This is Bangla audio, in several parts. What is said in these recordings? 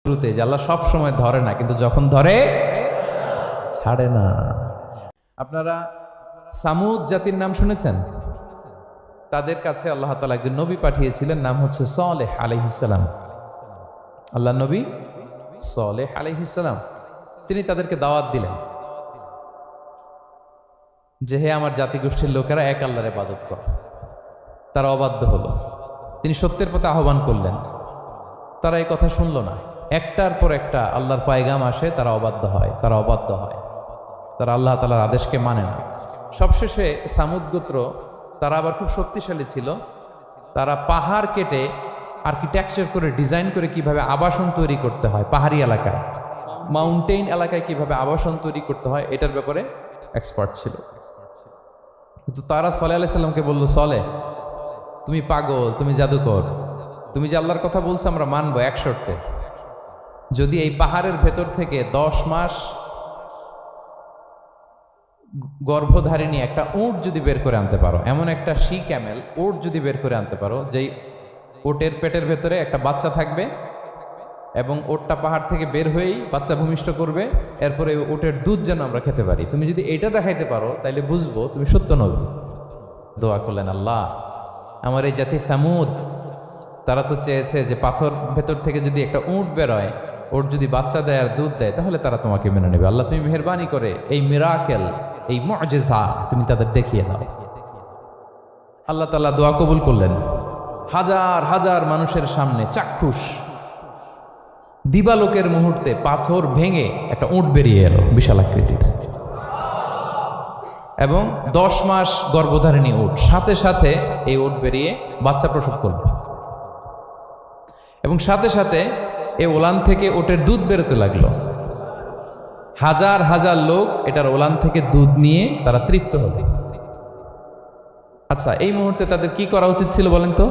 শুরুতে যে আল্লাহ সব সময় ধরে না, কিন্তু যখন ধরে ছাড়ে না। আপনারা সামুদ জাতির নাম শুনেছেন? তাদের কাছে আল্লাহ তাআলা একজন নবী পাঠিয়েছিলেন, নাম হচ্ছে সালেহ আলাইহিস সালাম। আল্লাহ নবী সালেহ আলাইহিস সালাম, তিনি তাদেরকে দাওয়াত দিলেন যে হে আমার জাতিগোষ্ঠীর লোকেরা, এক আল্লাহর ইবাদত করো। তারা অবাধ্য হলো। তিনি সত্যের পথে আহ্বান করলেন, তারা এই কথা শুনল না। একটার পর একটা আল্লাহর পায়গাম আসে, তারা অবাধ্য হয়, তারা আল্লাহ তাআলার আদেশকে মানে না। সবশেষে সামুদ গোত্র, তারা আবার খুব শক্তিশালী ছিল। তারা পাহাড় কেটে আর্কিটেকচার করে ডিজাইন করে কিভাবে আবাসন তৈরি করতে হয়, পাহাড়ি এলাকায়, মাউন্টেইন এলাকায় কিভাবে আবাসন তৈরি করতে হয়, এটার ব্যাপারে এক্সপার্ট ছিল। কিন্তু তারা সালেহ আলাইহিস সালামকে বলল, সালেহ তুমি পাগল, তুমি জাদুকর, তুমি যে আল্লাহর কথা বলছো আমরা মানবো এক শর্তে, যদি এই পাহাড়ের ভেতর থেকে 10 মাস গর্ভধারিণী একটা উট যদি বের করে আনতে পারো, এমন একটা শি ক্যামেল উট যদি বের করে আনতে পারো, যেই উটের পেটের ভেতরে একটা বাচ্চা থাকবে এবং উটটা পাহাড় থেকে বের হয়েই বাচ্চা ভূমিষ্ঠ করবে, এরপরে উটের দুধ যেন আমরা খেতে পারি, তুমি যদি এটা দেখাইতে পারো তাইলে বুঝবো তুমি সত্য নবী। দোয়া করলেন, আল্লাহ আমার এই জাতি সামুদ, তারা তো চেয়েছে যে পাথর ভেতর থেকে যদি একটা উট বেরোয়, ওর যদি বাচ্চা দেয় আর দুধ দেয়, তাহলে তারা তোমাকে মেনে নেবে। আল্লাহ তুমি মেহেরবানি করে এই মিরাকেল, এই মুআজিজা তুমি তাদের দেখিয়ে দাও। আল্লাহ তাআলা দোয়া কবুল করলেন। হাজার হাজার মানুষের সামনে চাক্ষুষ দিবালোকের মুহূর্তে পাথর ভেঙে একটা উট বেরিয়ে এলো বিশাল আকৃতির, এবং 10 মাস গর্ভধারিণী উট, সাথে সাথে এই উট বেরিয়ে বাচ্চা প্রসব করলো, এবং সাথে সাথে এই ওলান থেকে ওটের দুধ বেরোতে লাগলো। হাজার হাজার লোক এটার ওলান থেকে দুধ নিয়ে তারা তৃপ্ত হলো। আচ্ছা, এই মুহূর্তে তাদের কি করা উচিত ছিল বলেন তো?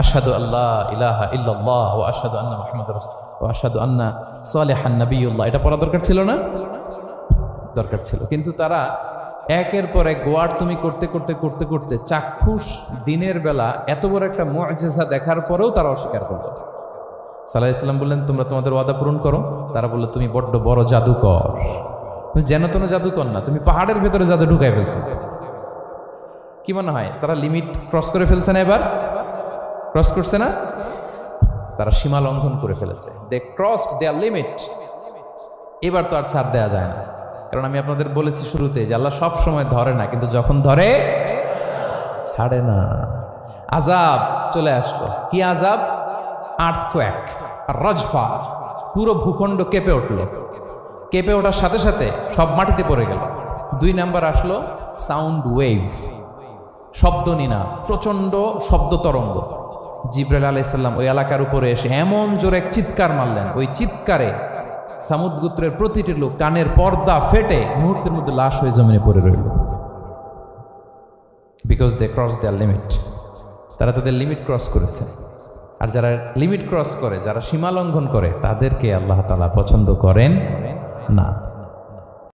আশহাদু আল্লাহ ইলাহা ইল্লাল্লাহ ওয়া আশহাদু আন্না মুহাম্মাদুর রাসূলুল্লাহ ওয়া আশহাদু আন্না সালিহান নাবিয়ুল্লাহ, এটা পড়া দরকার ছিল না? দরকার ছিল। কিন্তু তারা একের পর এক গোয়ার তুমি করতে করতে করতে করতে চাক্ষুষ দিনের বেলা এত বড় একটা মুআজিজা দেখার পরেও তারা অস্বীকার করলো। সাল্লাল্লাহু আলাইহি ওয়াসাল্লাম বললেন, তোমরা তোমাদের ওয়াদা পূরণ করো। তারা বললো, তুমি বড্ড বড় জাদুকর, তুমি যেন তেন জাদুকর না, তুমি পাহাড়ের ভেতরে জাদু ঢুকাই ফেলছো। কি মনে হয় তারা লিমিট ক্রস করে ফেলছে না? এবার ক্রস করছে না? তারা সীমা লঙ্ঘন করে ফেলেছে। দে ক্রসড দেয়ার লিমিট। এবার তো আর ছাড় দেওয়া যায় না, কারণ আমি আপনাদের বলেছি শুরুতে যে আল্লাহ সব সময় ধরে না, কিন্তু যখন ধরে ছাড়ে না। আযাব চলে আসলো। কি আযাব? আর্থকোয়েক আর রাজফা, পুরো ভূখণ্ড কেঁপে উঠল। কেঁপে ওঠার সাথে সাথে সব মাটিতে পড়ে গেল। 2 নাম্বার আসলো সাউন্ড ওয়েভ, শব্দ নিনা, প্রচন্ড শব্দ তরঙ্গ। জিবরাইল আলাইহিস সালাম ওই এলাকার উপরে এসে এমন জোরে এক চিৎকার মারলেন, ওই চিৎকারে সামুদ গোত্রের প্রতিটি লোক কানের পর্দা ফেটে মুহূর্তের মধ্যে লাশ হয়ে জমিনে পড়ে রইল। Because they cross their limit. তারা তাদের লিমিট ক্রস করেছে। আর যারা লিমিট ক্রস করে, যারা সীমা লঙ্ঘন করে, তাদেরকে আল্লাহ তাআলা পছন্দ করেন না।